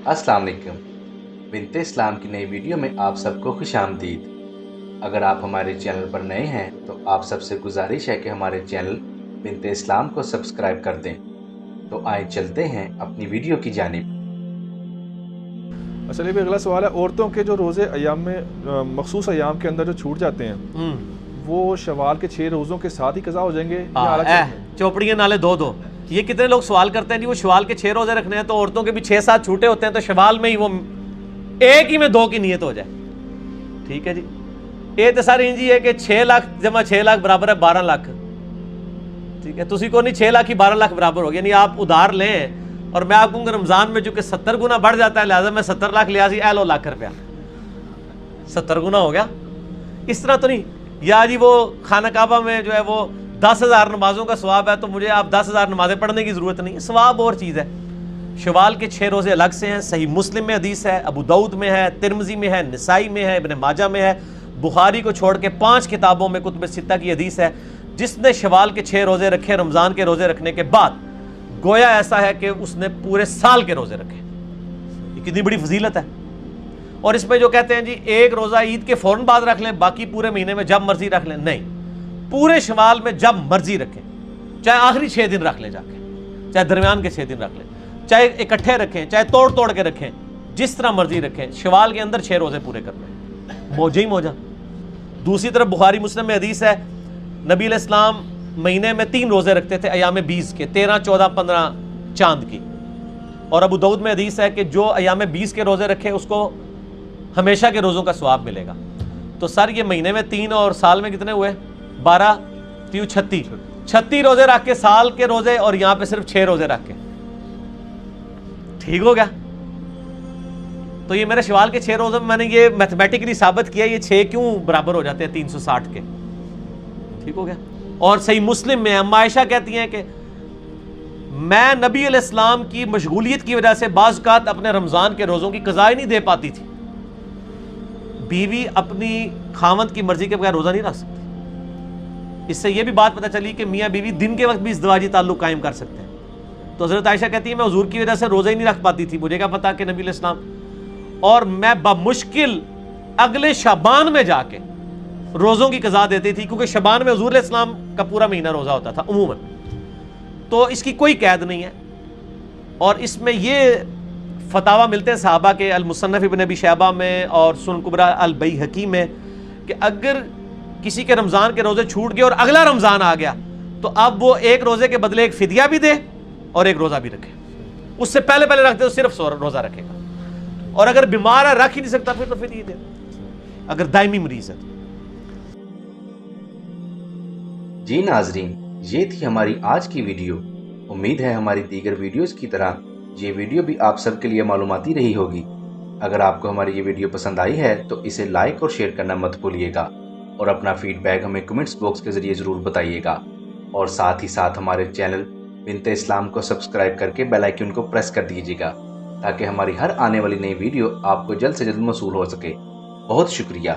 अस्सलाम वालेकुम। बिन्ते इस्लाम की नई वीडियो में आप सबको खुशामदीद। अगर आप हमारे चैनल पर नए हैं तो आप सबसे गुजारिश है कि हमारे चैनल बिन्ते इस्लाम को सब्सक्राइब कर दें। तो आए चलते हैं अपनी वीडियो की जानिब। चलिए भी अगला सवाल है, औरतों के जो रोज़े अयाम में मखसूस अयाम के अंदर जो छूट जाते हैं वो शवाल के 6 रोज़ों के साथ ही कज़ा हो जाएंगे या अलग से? चौपड़ियाँ नाले दो ये कितने लोग सवाल करते हैं जी वो शवाल के 6 रोजे रखने हैं तो औरतों के भी 6-7 छूटे होते हैं तो शवाल में ही वो एक ही में 2 की नियत हो जाए। ठीक है जी, ये तो सारी इंजी है कि 6 लाख जमा 6 लाख बराबर है 12 लाख। ठीक है, तुसी को नहीं 6 लाख ही 12 लाख बराबर हो गया। नहीं आप उधार लें और मैं आपको रमजान में जो कि 70 गुना बढ़ जाता है, लिहाजा मैं 70 लाख लिया सी लो लाख रुपया 70 गुना हो गया। इस तरह तो नहीं, या जी वो खाना काबा में जो है वो 10,000 नमाजों का सवाब है तो मुझे आप 10,000 नमाजें पढ़ने की ज़रूरत नहीं है। सवाब और चीज़ है। शवाल के 6 रोज़े अलग से हैं। सही मुस्लिम में हदीस है, अबू दाऊद में है, तिरमिज़ी में है, निसाई में है, इब्न माजा में है, बुखारी को छोड़ के 5 किताबों में कुतुब सित्ता की हदीस है। जिसने शवाल के 6 रोज़े रखे रमज़ान के रोज़े रखने के बाद गोया ऐसा है कि उसने पूरे साल के रोज़े रखे। ये कितनी बड़ी फजीलत है। और इसमें जो कहते हैं जी एक रोज़ा ईद के फ़ौरन बाद रख लें, बाकी पूरे महीने में जब मर्जी रख लें, नहीं, पूरे शवाल में जब मर्जी रखें। चाहे आखिरी 6 दिन रख लें जाके, चाहे दरमियान के 6 दिन रख लें, चाहे इकट्ठे रखें, चाहे तोड़ तोड़ के रखें, जिस तरह मर्जी रखें। शवाल के अंदर 6 रोज़े पूरे करने, मौजा ही मौजा। दूसरी तरफ बुखारी मुस्लिम में हदीस है, नबी अलैहिस्सलाम महीने में 3 रोज़े रखते थे अयाम 20 के, 13, 14, 15 चांद की। और अबू दाऊद में हदीस है कि जो अयाम 20 के रोज़े रखे उसको हमेशा के रोज़ों का सवाब मिलेगा। तो सर ये महीने में 3 और साल में कितने हुए? 12, 3, 36 रोज़े रख के साल के रोज़े, और यहाँ पे सिर्फ 6 रोज़े रख के। ठीक हो गया। तो ये मेरे शवाल के 6 रोज़े में मैंने ये मैथमेटिकली साबित किया ये 6 क्यों बराबर हो जाते हैं 360 के। ठीक हो गया। और सही मुस्लिम में अम्मा आयशा कहती हैं कि मैं नबी अलैहिस्सलाम की मशगूलियत की वजह से बाज़ औक़ात अपने रमज़ान के रोज़ों की क़ज़ा ही नहीं दे पाती थी। बीवी अपनी खामद की मर्जी के बगैर रोज़ा नहीं रख सकती। इससे यह भी बात पता चली कि मियाँ बीवी दिन के वक्त भी इज़्दिवाजी ताल्लुक़ कायम कर सकते हैं। तो हज़रत आयशा कहती है मैं हुज़ूर की वजह से रोज़ा ही नहीं रख पाती थी, मुझे क्या पता कि नबी अलैहिस्सलाम, और मैं बमुश्किल अगले शबान में जाके रोज़ों की क़ज़ा देती थी, क्योंकि शबान में हुज़ूर अलैहिस्सलाम का पूरा महीना रोज़ा होता था उमूमन। तो इसकी कोई कैद नहीं है। और इसमें ये फतावा मिलते हैं सहाबा के, अल-मुसन्नफ़ इब्न अबी शैबा में और सुनन कुबरा अल-बैहक़ी में, कि अगर किसी के रमज़ान के रोज़े छूट गए और अगला रमज़ान आ गया तो अब वो एक रोज़े के बदले एक फ़िदिया भी दे और एक रोज़ा भी रखे। उससे पहले रखते तो सिर्फ रोज़ा रखेगा, और अगर बीमार है रख ही नहीं सकता फिर तो फ़िदिया दे, अगर दायमी मरीज़ है। जी नाजरीन, ये थी हमारी आज की वीडियो। उम्मीद है हमारी दीगर वीडियोज़ की तरह ये वीडियो भी आप सबके लिए मालूमाती रही होगी। अगर आपको हमारी ये वीडियो पसंद आई है तो इसे लाइक और शेयर करना मत भूलिएगा, और अपना फीडबैक हमें कमेंट्स बॉक्स के ज़रिए ज़रूर बताइएगा। और साथ ही साथ हमारे चैनल बिन्ते इस्लाम को सब्सक्राइब करके बेल आइकन को प्रेस कर दीजिएगा, ताकि हमारी हर आने वाली नई वीडियो आपको जल्द से जल्द मौसूल हो सके। बहुत शुक्रिया।